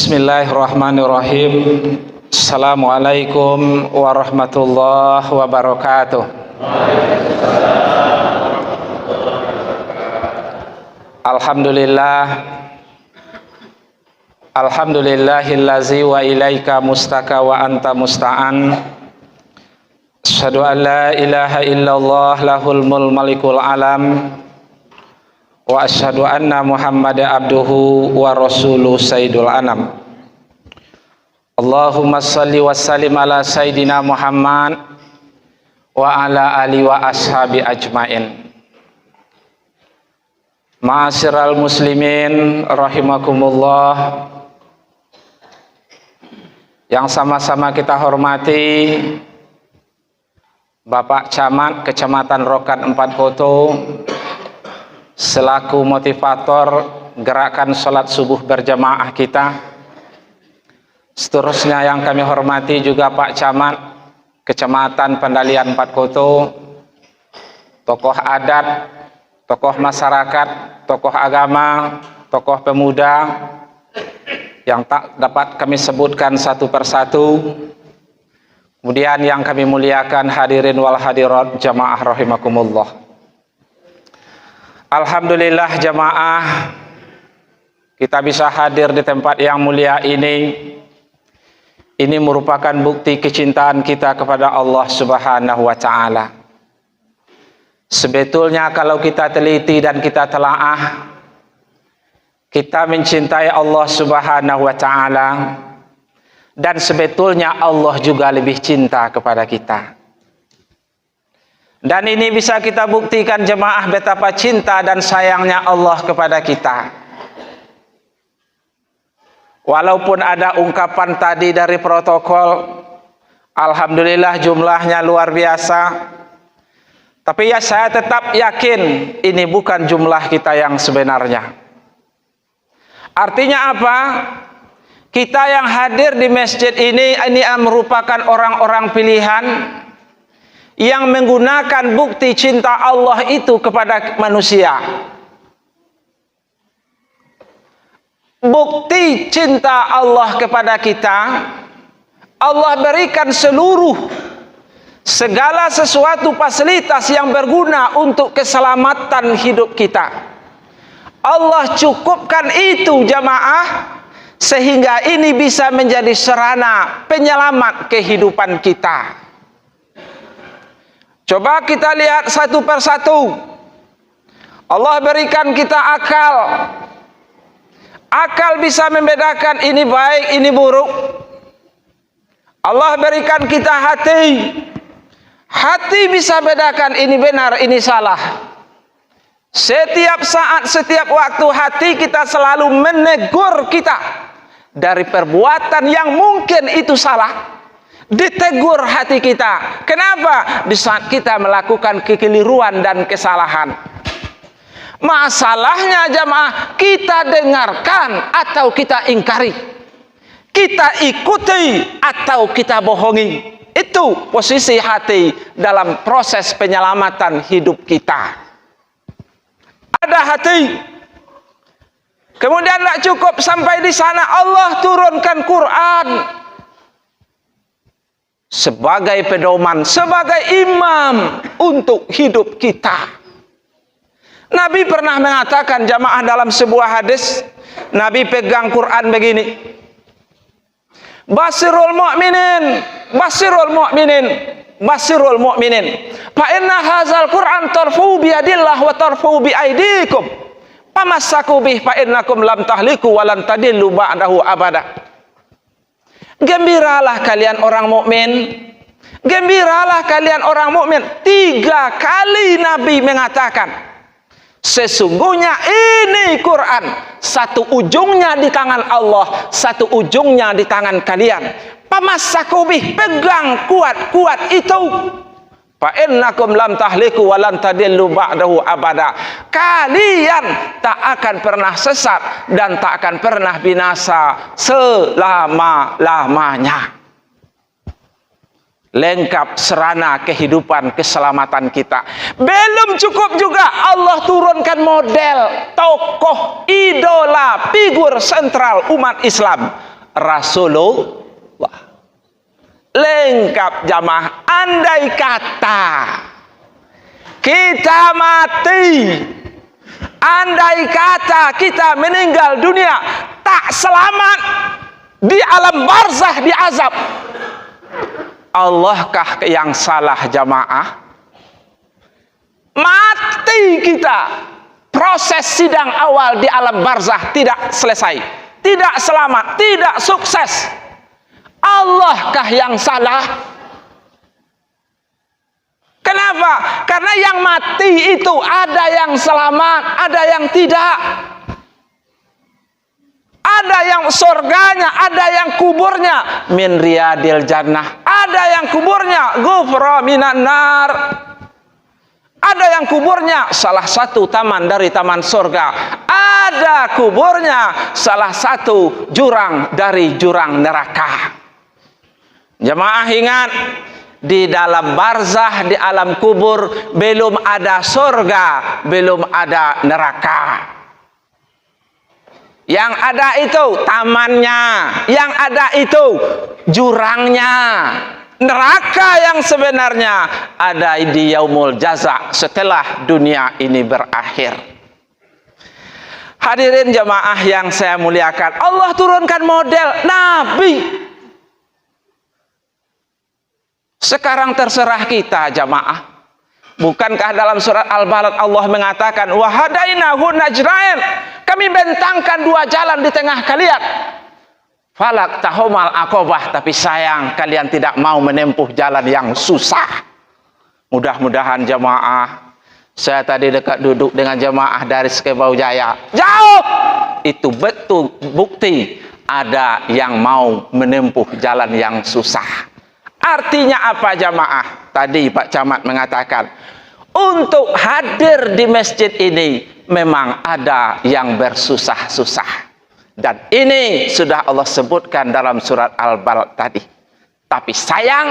Bismillahirrahmanirrahim. Assalamualaikum warahmatullahi wabarakatuh. Alhamdulillahillazi wa ilaika mustaka wa anta musta'an. Asyhadu an la ilaha illallah lahul malikul alam. Wa asyhadu anna Muhammadan abduhu wa rasuluhu sayyidul anam. Allahumma salli wa sallim ala sayyidina Muhammad wa ala ali wa ashabi ajmain. Ma'asyiral muslimin rahimakumullah, yang sama-sama kita hormati Bapak Camat Kecamatan Rokan 4 Koto selaku motivator gerakan sholat subuh berjamaah kita. Seterusnya yang kami hormati juga Pak Camat Kecamatan Pendalian 4 Koto, tokoh adat, tokoh masyarakat, tokoh agama, tokoh pemuda yang tak dapat kami sebutkan satu persatu. Kemudian yang kami muliakan hadirin wal hadirat jamaah rahimakumullah. Alhamdulillah jamaah, kita bisa hadir di tempat yang mulia ini. Ini merupakan bukti kecintaan kita kepada Allah Subhanahu wa ta'ala. Sebetulnya kalau kita teliti dan kita telaah, kita mencintai Allah Subhanahu wa ta'ala, dan sebetulnya Allah juga lebih cinta kepada kita. Dan ini bisa kita buktikan jemaah betapa cinta dan sayangnya Allah kepada kita. Walaupun ada ungkapan tadi dari protokol, alhamdulillah jumlahnya luar biasa, tapi ya saya tetap yakin ini bukan jumlah kita yang sebenarnya. Artinya apa? Kita yang hadir di masjid ini merupakan orang-orang pilihan yang menggunakan bukti cinta Allah itu kepada manusia. Bukti cinta Allah kepada kita, Allah berikan segala sesuatu fasilitas yang berguna untuk keselamatan hidup kita. Allah cukupkan itu jamaah, sehingga ini bisa menjadi sarana penyelamat kehidupan kita. Coba kita lihat satu persatu. Allah berikan kita akal. Akal bisa membedakan ini baik, ini buruk. Allah berikan kita hati. Hati bisa bedakan ini benar, ini salah. Setiap saat, setiap waktu hati kita selalu menegur kita dari perbuatan yang mungkin itu salah. Ditegur hati kita. Kenapa? Di saat kita melakukan kekeliruan dan kesalahan. Masalahnya jamaah, kita dengarkan atau kita ingkari, kita ikuti atau kita bohongi. Itu posisi hati dalam proses penyelamatan hidup kita. Ada hati. Kemudian tidak cukup sampai di sana, Allah turunkan Quran sebagai pedoman, sebagai imam untuk hidup kita. Nabi pernah mengatakan jamaah dalam sebuah hadis, Nabi pegang Quran begini, Basirul mu'minin, basirul mu'minin, basirul mu'minin, fa inna hadzal Quran tarfu biyadillah wa tarfu bi aidikum pamassaku bih fa innakum lam tahliku wa lan tadillu ba'dahu abada. Gembiralah kalian orang mukmin, gembiralah kalian orang mukmin. 3 kali Nabi mengatakan, sesungguhnya ini Quran, satu ujungnya di tangan Allah, satu ujungnya di tangan kalian. Pamassaku bih, pegang kuat-kuat itu. Fa innakum lam tahliku wa lan tadillu ba'dahu abada. Kalian tak akan pernah sesat dan tak akan pernah binasa selama-lamanya. Lengkap sarana kehidupan keselamatan kita. Belum cukup juga, Allah turunkan model tokoh idola figur sentral umat Islam, Rasulullah. Lengkap jamaah. Andai kata kita mati, andai kata kita meninggal dunia, tak selamat di alam barzah, di azab, Allahkah yang salah jamaah? Mati kita, proses sidang awal di alam barzah tidak selesai, tidak selamat, tidak sukses, Allahkah yang salah? Kenapa? Karena yang mati itu ada yang selamat, ada yang tidak. Ada yang surganya, ada yang kuburnya min riyadil jannah. Ada yang kuburnya ghufra minan nar. Ada yang kuburnya salah satu taman dari taman surga. Ada kuburnya salah satu jurang dari jurang neraka. Jemaah ingat, di dalam barzah, di alam kubur, belum ada surga, belum ada neraka. Yang ada itu tamannya, yang ada itu jurangnya. Neraka yang sebenarnya ada di yaumul jaza, setelah dunia ini berakhir. Hadirin jemaah yang saya muliakan, Allah turunkan model Nabi. Sekarang terserah kita jamaah. Bukankah dalam surat Al-Balad Allah mengatakan wahadainahu najrain, kami bentangkan dua jalan di tengah kalian. Falak tahumal aqobah, tapi sayang kalian tidak mau menempuh jalan yang susah. Mudah-mudahan jamaah, saya tadi dekat duduk dengan jamaah dari Sekebau Jaya, jauh itu betul bukti ada yang mau menempuh jalan yang susah. Artinya apa jamaah? Tadi Pak Camat mengatakan, untuk hadir di masjid ini memang ada yang bersusah-susah. Dan ini sudah Allah sebutkan dalam surat Al-Balad tadi. Tapi sayang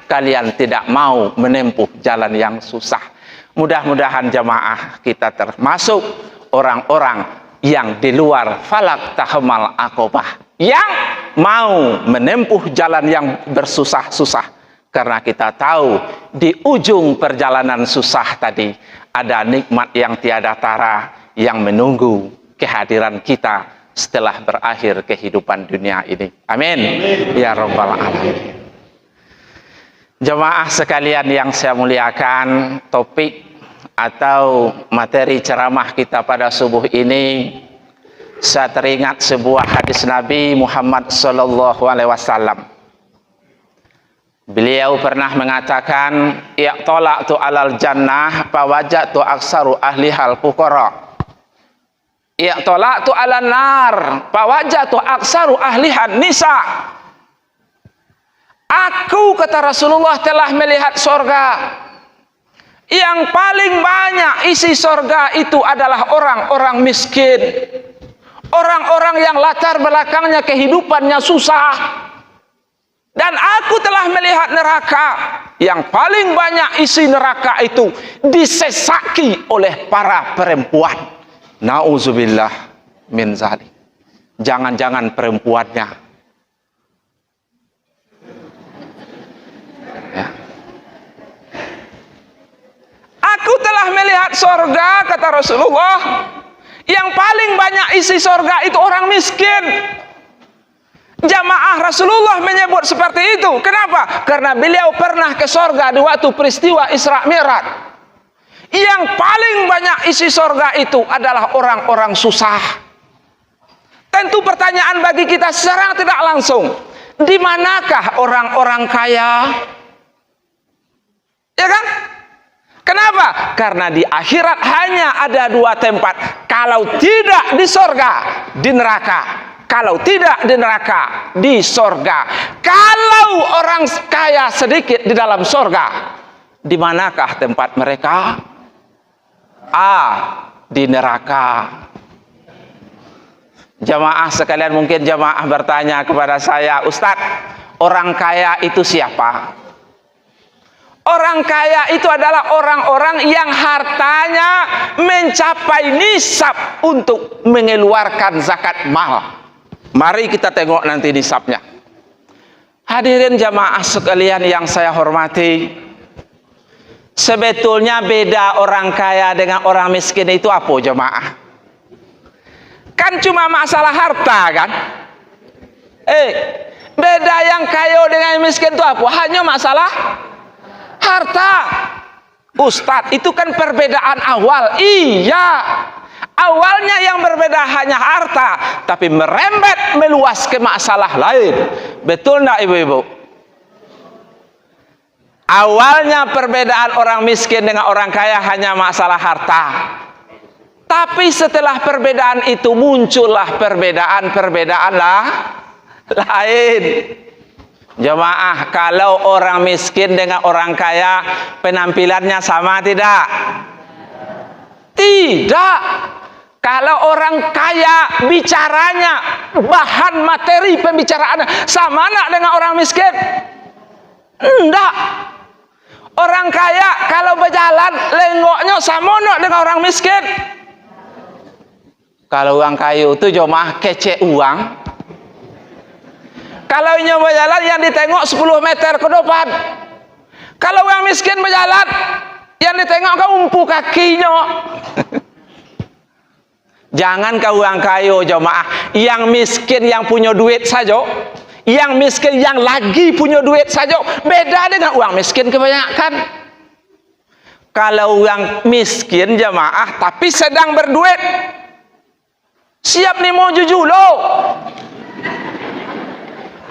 kalian tidak mau menempuh jalan yang susah. Mudah-mudahan jamaah kita termasuk orang-orang yang di luar falak tahamal aqobah, yang mau menempuh jalan yang bersusah-susah. Karena kita tahu di ujung perjalanan susah tadi ada nikmat yang tiada tara yang menunggu kehadiran kita setelah berakhir kehidupan dunia ini. Amin. Ya Rabbal Alamin. Jemaah sekalian yang saya muliakan, topik atau materi ceramah kita pada subuh ini, saya teringat sebuah hadis Nabi Muhammad SAW. Beliau pernah mengatakan, "Iqtala'tu 'alal jannah fawajadtu aksaru ahlihal fuqara. Iqtala'tu 'alan nar fawajadtu aksaru ahlihan nisa." Aku, kata Rasulullah, telah melihat surga. Yang paling banyak isi surga itu adalah orang-orang miskin. Orang-orang yang latar belakangnya kehidupannya susah. Dan aku telah melihat neraka. Yang paling banyak isi neraka itu disesaki oleh para perempuan. Nauzubillah min zalik. Jangan-jangan perempuannya. Ya. Aku telah melihat surga, kata Rasulullah. Yang paling banyak isi surga itu orang miskin. Jamaah Rasulullah menyebut seperti itu. Kenapa? Karena beliau pernah ke surga di waktu peristiwa Isra Mi'raj. Yang paling banyak isi surga itu adalah orang-orang susah. Tentu pertanyaan bagi kita secara tidak langsung, di manakah orang-orang kaya? Ya kan? Kenapa? Karena di akhirat hanya ada dua tempat. Kalau tidak di surga, di neraka. Kalau tidak di neraka, di surga. Kalau orang kaya sedikit di dalam surga, di manakah tempat mereka? Di neraka. Jamaah sekalian, mungkin jamaah bertanya kepada saya, Ustadz, orang kaya itu siapa? Orang kaya itu adalah orang-orang yang hartanya mencapai nisab untuk mengeluarkan zakat mal. Mari kita tengok nanti nisabnya. Hadirin jamaah sekalian yang saya hormati, sebetulnya beda orang kaya dengan orang miskin itu apa jemaah? Kan cuma masalah harta kan? Beda yang kaya dengan miskin itu apa? Hanya masalah harta. Ustadz, itu kan perbedaan awal. Iya, awalnya yang berbeda hanya harta, tapi merembet meluas ke masalah lain. Betul enggak ibu-ibu? Awalnya perbedaan orang miskin dengan orang kaya hanya masalah harta. Tapi setelah perbedaan itu muncullah perbedaan lain. Jemaah, kalau orang miskin dengan orang kaya penampilannya sama tidak? Tidak. Kalau orang kaya bicaranya, bahan materi pembicaraannya sama enggak dengan orang miskin? Enggak. Orang kaya kalau berjalan lenggoknya sama enggak dengan orang miskin? Kalau orang kaya itu jemaah kece uang. Kalau ini berjalan yang ditengok 10 meter ke depan. Kalau yang miskin berjalan yang ditengok ke umpu kakinya. Jangan kau orang kaya jemaah, yang miskin yang punya duit saja, yang miskin yang lagi punya duit saja, beda dengan orang miskin kebanyakan. Kalau orang miskin jemaah tapi sedang berduit, siap nih mau jujur loh.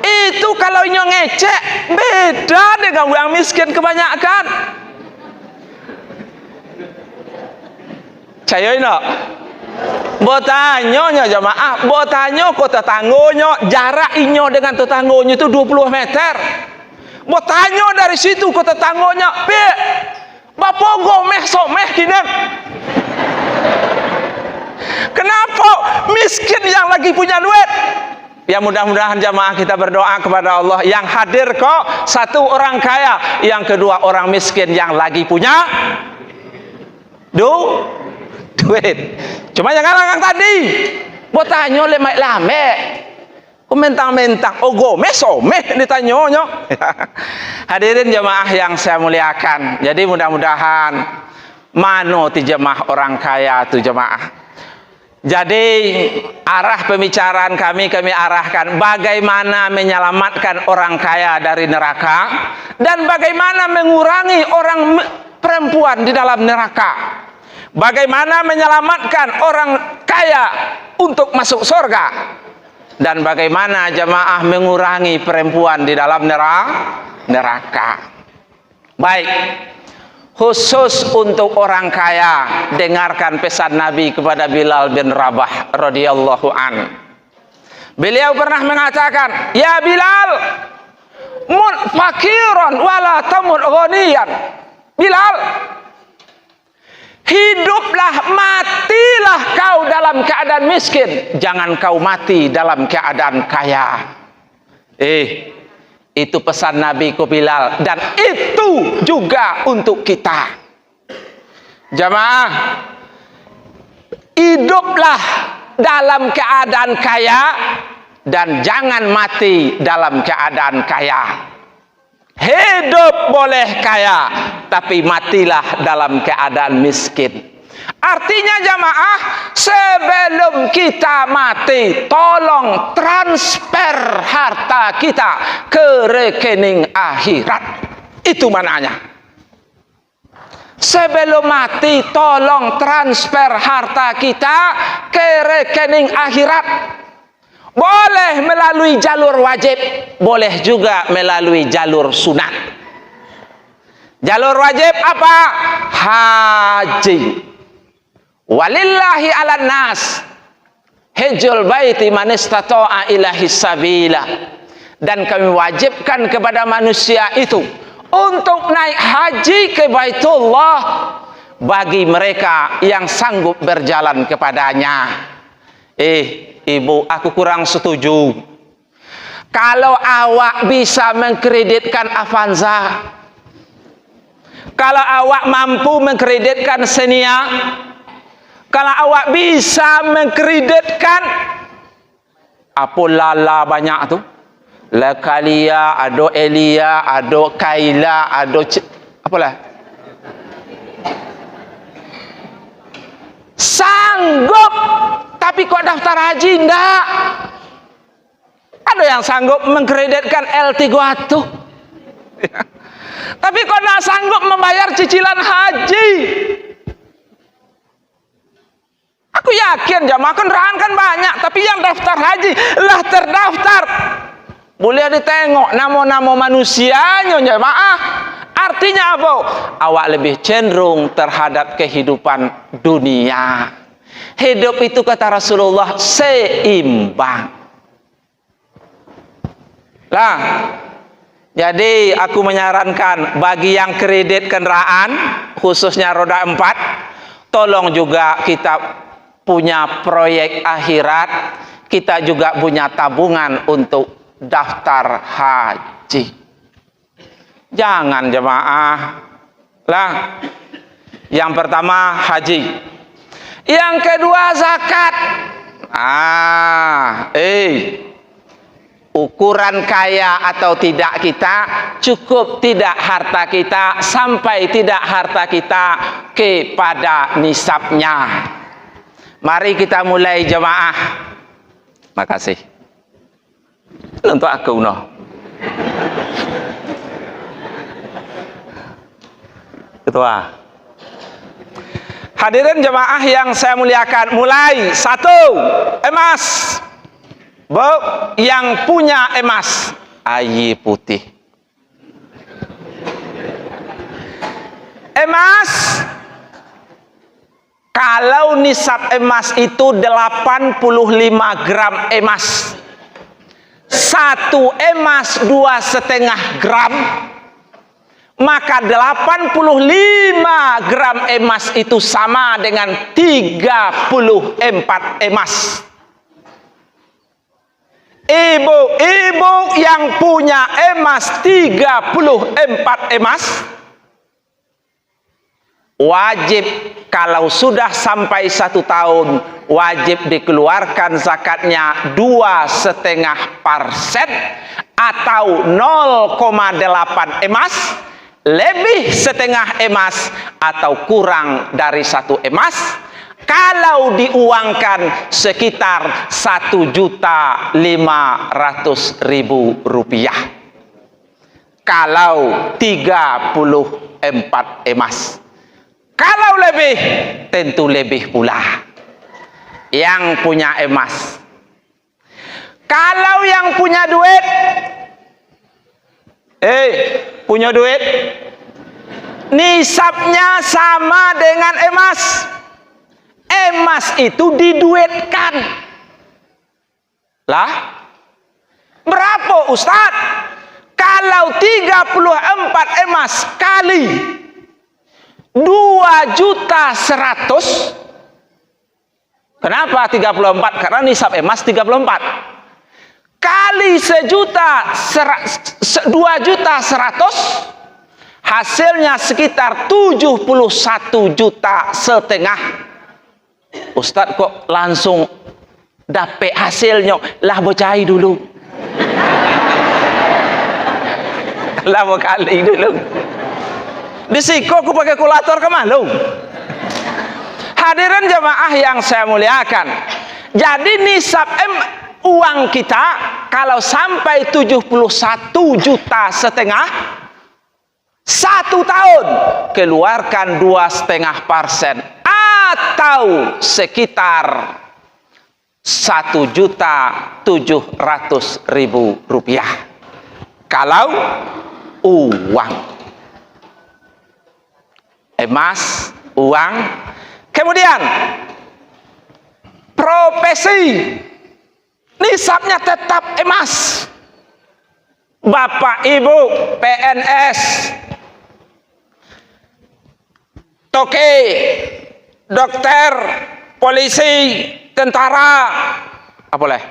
Itu kalau nyo ngecek beda dengan orang miskin kebanyakan. Caya ini bertanya jemaah, bertanya ke tetanggonya, jarak inyo dengan tetanggonya itu 20 meter. Bertanya dari situ ke tetanggonya, "Pik, bapak gomeh someh kini?" Kenapa miskin yang lagi punya duit? Ya mudah-mudahan jamaah kita berdoa kepada Allah, yang hadir kok satu orang kaya, yang kedua orang miskin yang lagi punya duit. Cuma jangan orang tadi bertanya lame-lame, mentang-mentang gomeh someh ditanya. Hadirin jamaah yang saya muliakan, jadi mudah-mudahan mano ti jemaah orang kaya tu jemaah. Jadi arah pembicaraan kami arahkan bagaimana menyelamatkan orang kaya dari neraka dan bagaimana mengurangi orang perempuan di dalam neraka. Bagaimana menyelamatkan orang kaya untuk masuk surga dan bagaimana jemaah mengurangi perempuan di dalam neraka. Baik. Khusus untuk orang kaya, dengarkan pesan Nabi kepada Bilal bin Rabah radhiyallahu an. Beliau pernah mengatakan, "Ya Bilal, mun fakiran wala tamut ghaniyan." Bilal, hiduplah, matilah kau dalam keadaan miskin, jangan kau mati dalam keadaan kaya. Itu pesan Nabi ke Bilal, dan itu juga untuk kita. Jamaah, hiduplah dalam keadaan kaya dan jangan mati dalam keadaan kaya. Hidup boleh kaya, tapi matilah dalam keadaan miskin. Artinya jamaah, sebelum kita mati, tolong transfer harta kita ke rekening akhirat. Itu mananya. Sebelum mati, tolong transfer harta kita ke rekening akhirat. Boleh melalui jalur wajib, boleh juga melalui jalur sunat. Jalur wajib apa? Haji. Walillahi 'alan nas hajjul baiti man istata'a ilaihi sabila. Dan kami wajibkan kepada manusia itu untuk naik haji ke Baitullah bagi mereka yang sanggup berjalan kepadanya. Ibu, aku kurang setuju. Kalau awak bisa mengkreditkan Avanza, kalau awak mampu mengkreditkan Xenia, kalau awak bisa mengkreditkan Apa lala banyak tu? Lakalia, ada Elia, ada Kaila, ada apalah? Sanggup, tapi kok daftar haji enggak? Ada yang sanggup mengkreditkan L300. Tapi kok enggak sanggup membayar cicilan haji? Aku yakin jamaah kendaraan kan banyak, tapi yang daftar haji lah terdaftar. Boleh ditengok nama-nama manusianya jamaah. Artinya apa? Awak lebih cenderung terhadap kehidupan dunia. Hidup itu kata Rasulullah seimbang. Lah, jadi aku menyarankan bagi yang kredit kendaraan, khususnya roda 4, tolong juga kita punya proyek akhirat, kita juga punya tabungan untuk daftar haji. Jangan jemaah. Lah, yang pertama haji. Yang kedua zakat. Ukuran kaya atau tidak kita, cukup tidak harta kita, sampai tidak harta kita kepada nisabnya. Mari kita mulai jemaah. Makasih. Untuk aku noh. Ketua. Hadirin jemaah yang saya muliakan, mulai satu, emas. Bu, yang punya emas, ayi putih. Emas, kalau nisab emas itu 85 gram emas. 1 emas 2,5 gram. Maka 85 gram emas itu sama dengan 34 emas. Ibu-ibu yang punya emas 34 emas, wajib kalau sudah sampai 1 tahun, wajib dikeluarkan zakatnya 2,5% atau 0,8 emas, lebih setengah emas atau kurang dari 1 emas. Kalau diuangkan sekitar 1.500.000 rupiah. Kalau 34 emas. Kalau lebih, tentu lebih pula. Yang punya emas. Kalau yang punya duit, punya duit, nisabnya sama dengan emas. Emas itu diduitkan. Lah, berapa Ustadz? Kalau 34 emas kali 2.100.000. Kenapa 34? Karena nisab emas 34. Kali 2.100.000, hasilnya sekitar 71,5 juta. Ustadz kok langsung dapet hasilnya? Lah bocai dulu. Lah kali dulu. Disiko aku pakai kalkulator ke malu. Hadirin jemaah yang saya muliakan. Jadi nisab uang kita kalau sampai 71,5 juta, 1 tahun keluarkan 2,5% atau sekitar 1.700.000 rupiah. Kalau uang, emas, uang. Kemudian profesi, nisabnya tetap emas. Bapak Ibu PNS, toke, dokter, polisi, tentara, apa boleh?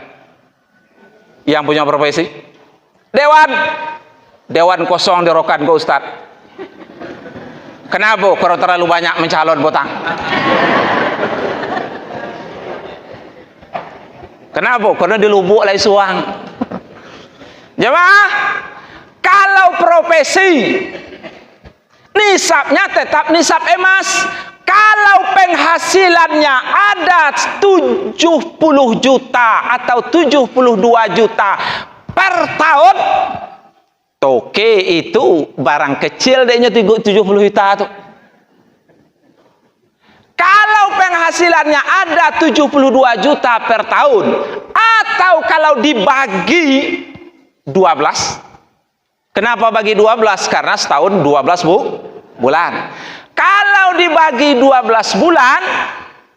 Yang punya profesi, dewan kosong dirokan ke Ustadz. Kenapa? Kalau terlalu banyak mencalon botang. Kenapa? Karena di Lubuk lai suang. Jemaah, kalau profesi nisabnya tetap nisab emas. Kalau penghasilannya ada 70 juta atau 72 juta per tahun, toke itu barang kecil dehnya 70 juta tuh. Kalau penghasilannya ada 72 juta per tahun, atau kalau dibagi 12. Kenapa bagi 12? Karena setahun 12 bulan. Kalau dibagi 12 bulan,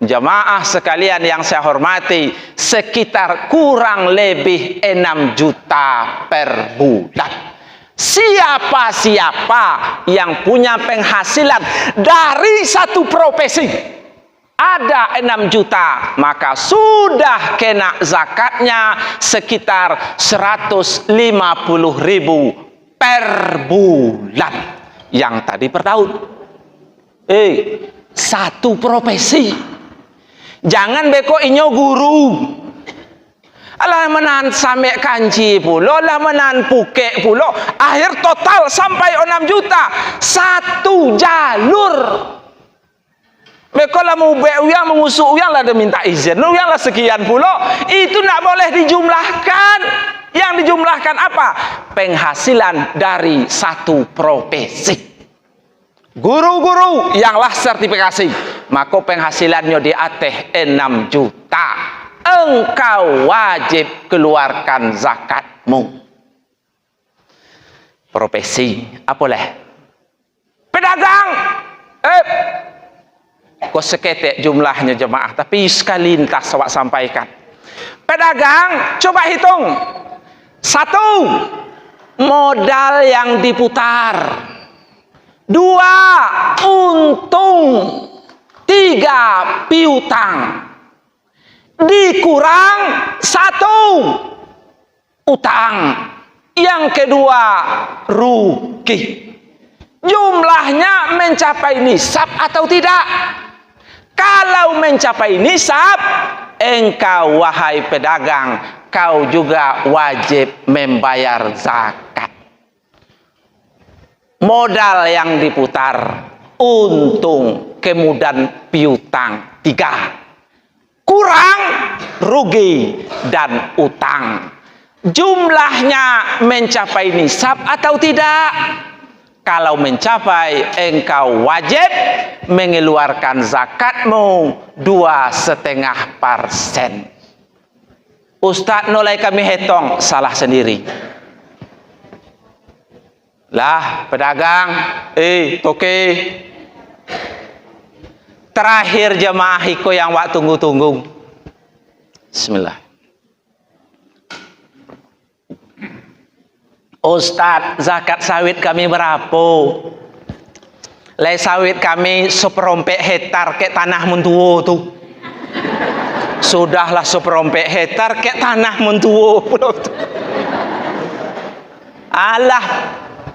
jemaah sekalian yang saya hormati, sekitar kurang lebih 6 juta per bulan. Siapa-siapa yang punya penghasilan dari satu profesi ada 6 juta, maka sudah kena zakatnya sekitar 150.000 per bulan. Yang tadi per tahun. Satu profesi. Jangan beko inyo guru. Alah menan sampai kanji pulo, lah menan puke pulo, akhir total sampai 6 juta. Satu jalur. Beko lah mau uyang mengusuk uyang lah dia minta izin, uyang lah sekian pulo, itu nak boleh dijumlahkan. Yang dijumlahkan apa? Penghasilan dari satu profesi. Guru-guru yang lah sertifikasi, maka penghasilannya di atas 6 juta. Engkau wajib keluarkan zakatmu. Profesi apa leh? Pedagang. Kok seketek jumlahnya jemaah, tapi sekali lintas awak sampaikan. Pedagang, coba hitung. 1, modal yang diputar. 2, untung. 3, piutang. Dikurang 1, utang. Yang kedua, rugi. Jumlahnya mencapai nisab atau tidak? Kalau mencapai nisab, engkau wahai pedagang, kau juga wajib membayar zakat. Modal yang diputar, untung, kemudian piutang. 3. Kurang, rugi, dan utang. Jumlahnya mencapai nisab atau tidak? Kalau mencapai, engkau wajib mengeluarkan zakatmu 2,5%. Ustadz nolai kami hitung, salah sendiri. Lah pedagang, toke. Terakhir jemaah hiko yang wak tunggu-tunggu. Bismillah. Ustadz, zakat sawit kami berapa? Lai sawit kami 1/4 hektar ke tanah mentuo tuh. Sudahlah 1/4 hektar ke tanah mentuo. Alah,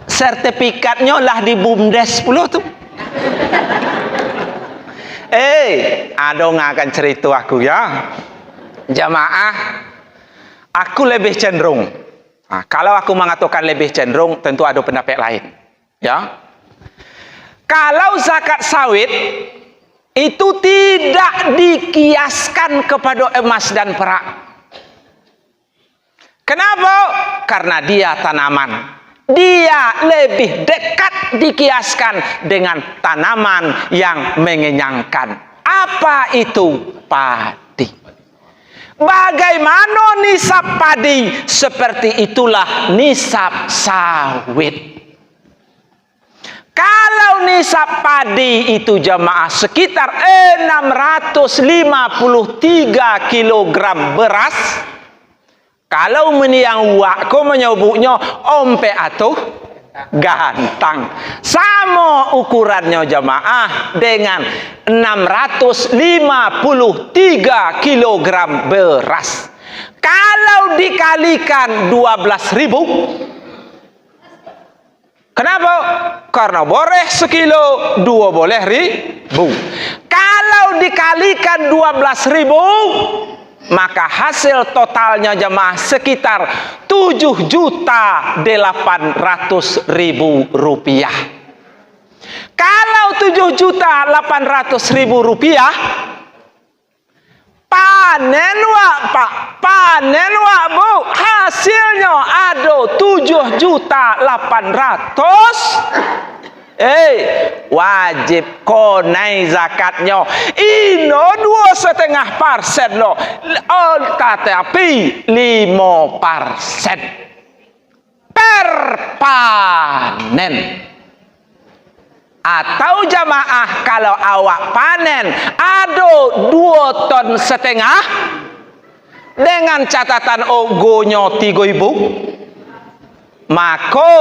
sertifikatnya lah di BUMDes puluh tuh. Ada akan cerita aku ya. Jamaah, aku lebih cenderung. Nah, kalau aku mengatakan lebih cenderung, tentu ada pendapat lain. Ya. Kalau zakat sawit itu tidak dikiaskan kepada emas dan perak. Kenapa? Karena dia tanaman. Dia lebih dekat dikiaskan dengan tanaman yang mengenyangkan. Apa itu? Padi. Bagaimana nisab padi? Seperti itulah nisab sawit. Kalau nisab padi itu jamaah sekitar 653 kilogram beras. Kalau meniang wak, kau menyebutnya ompe atau gantang. Sama ukurannya jamaah dengan 653 kilogram beras. Kalau dikalikan 12.000, kenapa? Karena boleh sekilo, 2 boleh 1.000. Kalau dikalikan 12.000, maka hasil totalnya jemaah sekitar 7.800.000 rupiah. Kalau 7.800.000 rupiah, panen wak pak, panen wak bu, hasilnya ada 7.800.000. Wajib konai zakatnya. Ino 2,5% lo. Tetapi 5% per panen. Atau jamaah kalau awak panen ada 2,5 ton dengan catatan ogonya 3.000. Maka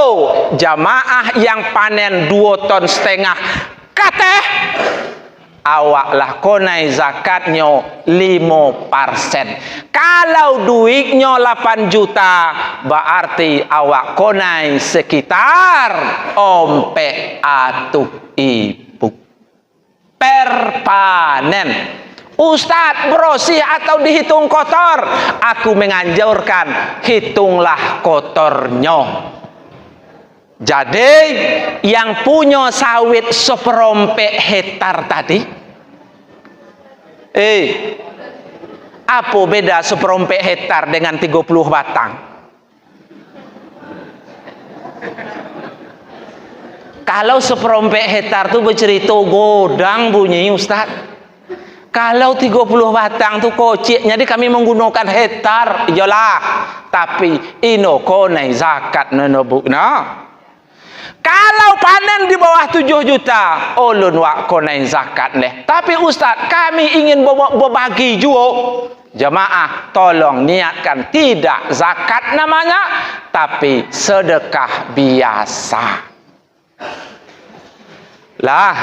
jamaah yang panen 2,5 ton kateh awaklah konai zakatnya 5%. Kalau duitnya 8 juta berarti awak konai sekitar ompe atuh ibu per panen. Ustaz, bersih atau dihitung kotor? Aku menganjurkan hitunglah kotornya. Jadi yang punya sawit 1/4 hektar tadi, apa beda 1/4 hektar dengan 30 batang? Kalau 1/4 hektar itu bercerita godang bunyi Ustaz. Kalau 30 batang tu kocik, jadi kami menggunakan hektar, iyalah. Tapi ino konai zakat nenobukna. Kalau panen di bawah 7 juta, ulun wak konai zakat leh. Tapi Ustaz, kami ingin berbagi juga. Jemaah, tolong niatkan tidak zakat namanya, tapi sedekah biasa. Lah,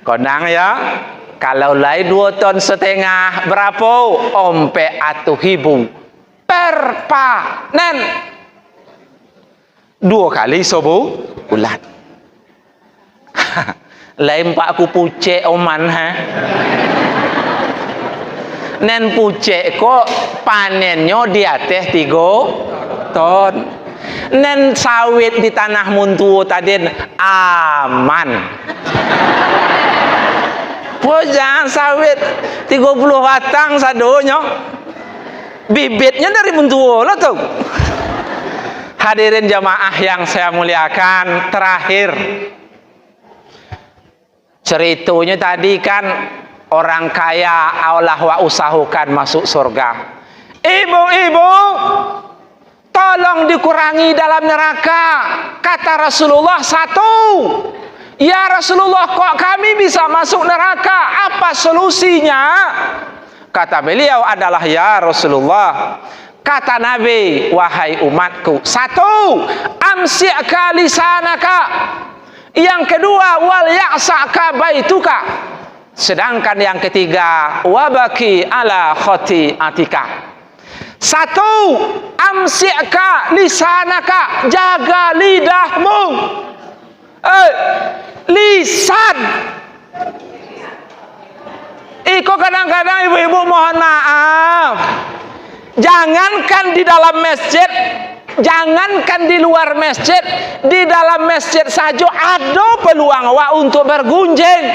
konang ya, kalau lai 2,5 ton berapa? Ompe atuh ibu per panen 2 kali sebulan. Lai 4 aku pucek oman nen pucek kok panennya di atas 3 ton. Nen sawit di tanah muntu tadi aman. Jangan sawit 30 batang sadonya. Bibitnya dari muntuo lah tuh. Hadirin jamaah yang saya muliakan, terakhir ceritanya tadi kan orang kaya Allah wa usahakan masuk surga. Ibu-ibu, tolong dikurangi dalam neraka. Kata Rasulullah 1. Ya Rasulullah, kok kami bisa masuk neraka? Apa solusinya? Kata beliau adalah, ya Rasulullah, kata Nabi, wahai umatku, 1, amsi'ka lisanaka. Yang kedua, wal ya'sa'ka baituka. Sedangkan yang ketiga, wabaki ala khoti'atika. 1, amsi'ka lisanaka, jaga lidahmu. Lisan. Iko kadang-kadang ibu-ibu mohon maaf. Jangankan di dalam masjid, jangankan di luar masjid, di dalam masjid saja ada peluang wa untuk bergunjing.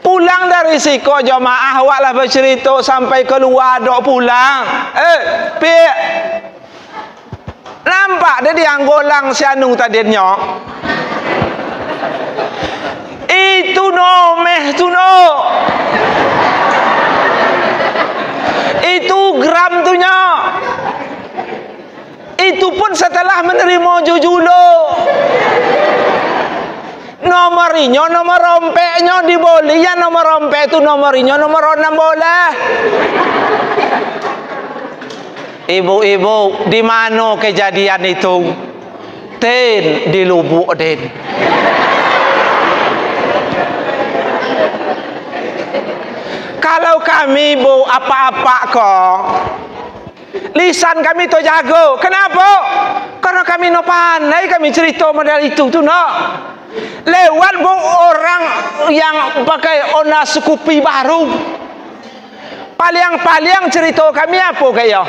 Pulang dari siko jamaah waklah bercerita sampai keluar dok pulang. Pik. Nampak dia dianggolang si anu tadinya. Itu no meh tu no. Itu gram tunya. Itu pun setelah menerima jujulo. Nomorinya, nomor rompeknya diboli ya, nomor rompek itu nomorinya nomor 6 boleh. Ibu-ibu, di mana kejadian itu? Ten di Lubuk Den. Kalau kami bu apa-apa kok, lisan kami to jago. Kenapa? Karena kami no pandai kami cerita model itu tuh no. Lewat bu orang yang pakai ona Scoopy baru. Paliang-paliang cerita kami apa kayak?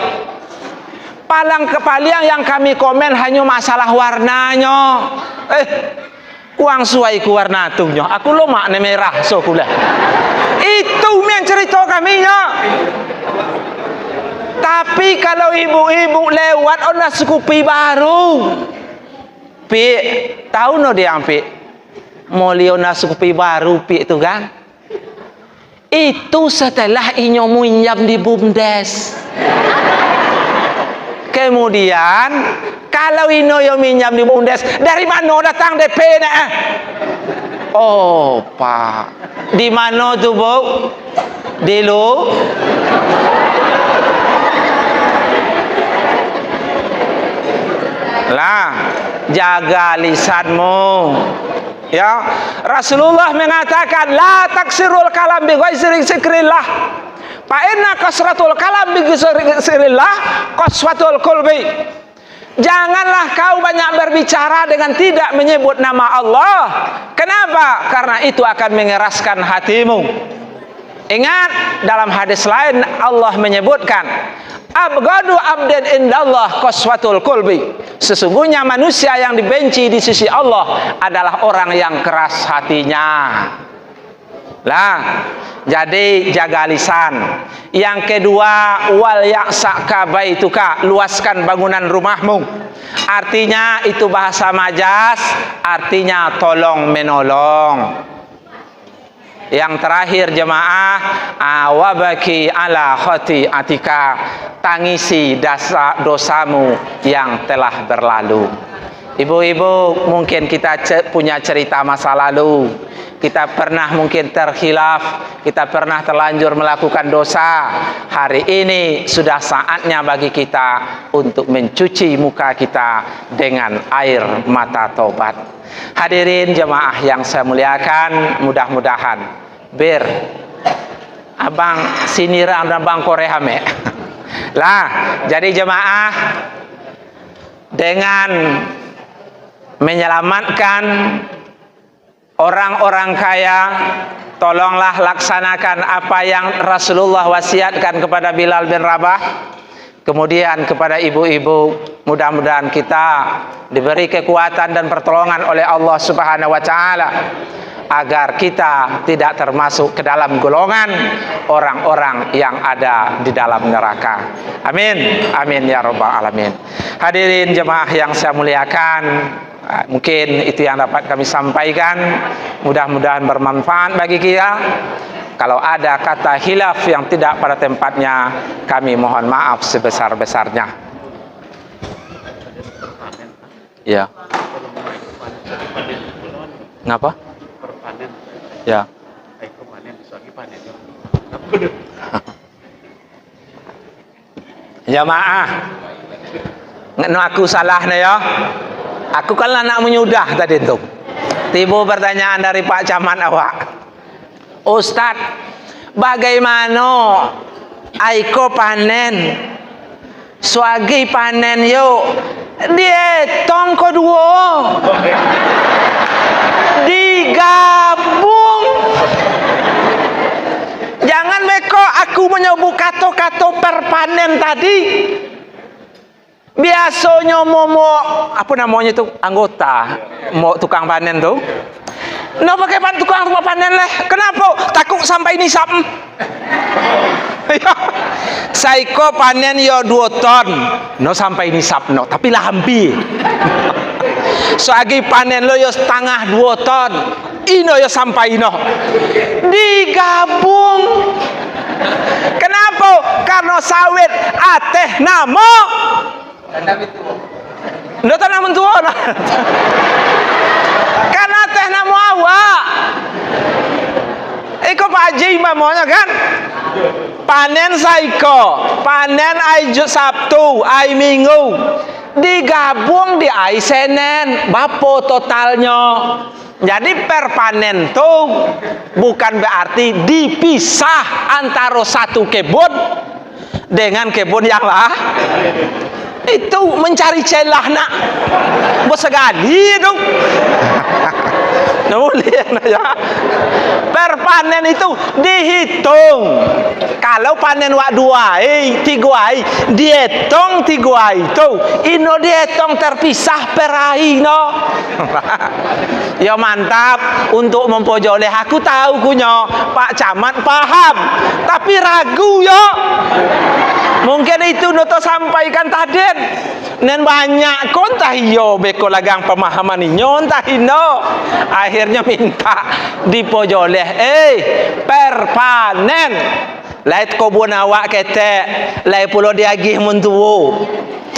Palang kepaliang yang kami komen hanya masalah warnanya. Uang suai ku warna tuhnya. Aku lo makna merah so kula. Itu yang cerita kami nya. Tapi kalau ibu-ibu lewat ona Scoopy baru. Pi, tahu no dia pi? Mau ona Scoopy baru pi itu kan? Itu setelah inyo munyam di BUMDes. Kemudian kalau ino yo minjam di BUMDes, dari mana datang DP nya? Oh, Pak. Di mana tuh, Bu? Di lu? Lah, jaga lisanmu. Ya, Rasulullah mengatakan la taksirul kalam bi ghairi zikrillah. Fa inna kasratul kalam bi ghairi zikrillah qaswatul qulbi. Janganlah kau banyak berbicara dengan tidak menyebut nama Allah. Kenapa? Karena itu akan mengeraskan hatimu. Ingat, dalam hadis lain Allah menyebutkan abghadu abdan indallah qaswatul qulbi. Sesungguhnya manusia yang dibenci di sisi Allah adalah orang yang keras hatinya. Lah, jadi jaga lisan. Yang kedua, wal ya'saka baituka, luaskan bangunan rumahmu. Artinya itu bahasa majas, artinya tolong menolong. Yang terakhir jemaah, awabaki ala khati'atika, tangisi dosamu yang telah berlalu. Ibu-ibu, mungkin kita punya cerita masa lalu. Kita pernah mungkin terkhilaf, kita pernah terlanjur melakukan dosa. Hari ini sudah saatnya bagi kita untuk mencuci muka kita dengan air mata taubat. Hadirin jemaah yang saya muliakan, mudah-mudahan ber abang siniran dan bang Korea me. Lah, jadi jemaah dengan menyelamatkan orang-orang kaya, tolonglah laksanakan apa yang Rasulullah wasiatkan kepada Bilal bin Rabah. Kemudian kepada ibu-ibu, mudah-mudahan kita diberi kekuatan dan pertolongan oleh Allah Subhanahu wa taala agar kita tidak termasuk ke dalam golongan orang-orang yang ada di dalam neraka. Amin. Amin ya rabbal alamin. Hadirin jemaah yang saya muliakan, mungkin itu yang dapat kami sampaikan. Mudah-mudahan bermanfaat bagi kita. Kalau ada kata hilaf yang tidak pada tempatnya, kami mohon maaf sebesar-besarnya. Ya. Ngapa? Ya. Jamaah, ngeno aku salah nih ya. Aku kan anak menyudah tadi tuh. Tiba pertanyaan dari Pak Camat awak. Ustaz, bagaimana aiko panen? Suagi panen yo. Dietong kedua. Digabung. Jangan meko aku menyebut kato-kato perpanen tadi. Biasanya mau apa namanya itu anggota mau tukang panen tuh. No pakai tukang panen leh. Kenapa? Takut sampai nisab. Saiko panen yo 2 ton. No sampai nisab no, tapi lambi. Soagi panen lo yo setengah 2 ton. Ino yo sampai no. Digabung. Kenapa? Karena sawit ateh namo. Ndo tanah mentua. Karena teh namo awak. Iko Pak Haji mamanya kan? Panen saiko, panen ai Sabtu, ai Minggu. Digabung di ai Senin, bapo totalnya. Jadi per panen tuh bukan berarti dipisah antara satu kebun dengan kebun yang lah. Itu mencari celah nak. Bos sekali itu. Boleh ya. Perpanen itu dihitung. Kalau panen wak 2 ai, 3 ai, dihitung 3 ai itu. Ino dihitung terpisah per ai no. Ya mantap untuk mempojoleh. Aku tahu kunyo Pak Camat paham, tapi ragu yo. Mungkin itu noto sampaikan tadi. Nen banyak kon tah iyo beko lagang pemahaman inyo entah ino. Akhirnya minta dipojoleh. Perpanen. Lait kobun awak ketek, lait pulau diagih mentuwo.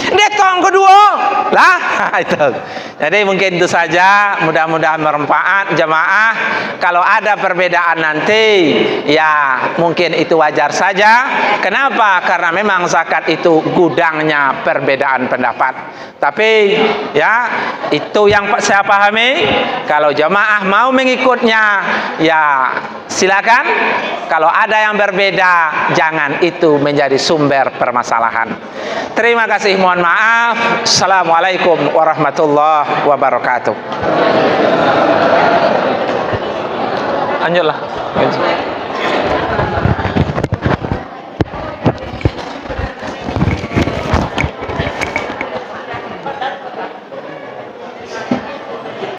Detong kedua lah itu. Jadi mungkin itu saja, mudah-mudahan bermanfaat jemaah. Kalau ada perbedaan nanti ya mungkin itu wajar saja. Kenapa? Karena memang zakat itu gudangnya perbedaan pendapat. Tapi ya itu yang saya pahami. Kalau jemaah mau mengikutnya ya silakan. Kalau ada yang berbeda jangan itu menjadi sumber permasalahan. Terima kasih, mohon maaf. Assalamualaikum warahmatullahi wabarakatuh. Lanjutlah.